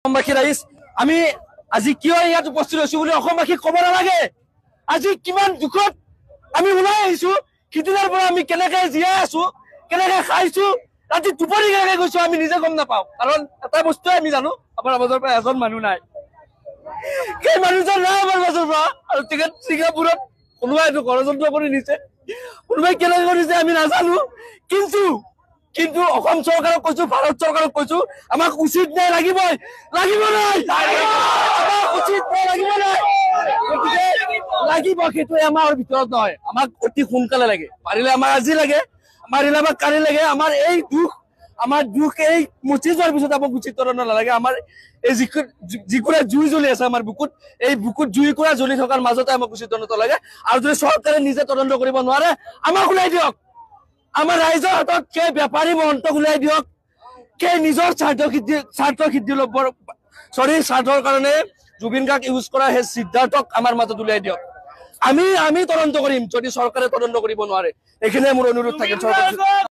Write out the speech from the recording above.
অসমবাসী ৰাইজ আমি আজি কিয় ইয়াত উপস্থিত হৈছো বুলি অসমবাসীক ক'ব নালাগে। আজি কিমান দুখত আমি ওলাই আহিছো, সিদিনাৰ পৰা আমি কেনেকে জীয়াই আছো, কেনেকে খাইছো, ৰাতি টোপনি কেনেকে গৈছো আমি নিজে গম নাপাওঁ। কাৰণ এটা বস্তুৱে আমি জানো, আমাৰ মাজৰ পৰা এজন মানুহ নাই, সেই মানুহজন নাই আমাৰ মাজৰ পৰা। আৰু টিকেট ছিংগাপুৰত কোনোবাই এইটো ষড়যন্ত্ৰ কৰি নিছে, কোনোবাই কেনেকে কৰিছে আমি নাজানো। কিন্তু অসম চৰকাৰক কৈছো, ভাৰত চৰকাৰক কৈছো, আমাক উচিত ন্যায় লাগিবই, লাগিব নাই, উচিত ন্যায় লাগিব নাই, গতিকে লাগিব। সেইটোৱে আমাৰ ভিতৰত নহয়, আমাক অতি সোনকালে লাগে। পাৰিলে আমাৰ আজি লাগে, পাৰিলে আমাক কালি লাগে। আমাৰ দুখ এই মচি যোৱাৰ পিছত আমাক উচিত তদন্ত নালাগে। আমাৰ এই যিকোনো জুই জ্বলি আছে আমাৰ বুকুত, এই বুকুত জুইকুৰা জ্বলি থকাৰ মাজতে আমাক উচিত তদন্ত লাগে। আৰু যদি চৰকাৰে নিজে তদন্ত কৰিব নোৱাৰে, আমাক ওলাই দিয়ক। আমাৰ ৰাইজৰ হাতত সেই বেপাৰী মহন্তক ওলাই দিয়ক, সেই নিজৰ স্বাৰ্থৰ কাৰণে জুবিন গাৰ্গ ইউজ কৰা সেই সিদ্ধাৰ্থক আমাৰ মাজত উলিয়াই দিয়ক। আমি তদন্ত কৰিম যদি চৰকাৰে তদন্ত কৰিব নোৱাৰে। এইখিনিয়ে মোৰ অনুৰোধ থাকিল চৰকাৰ।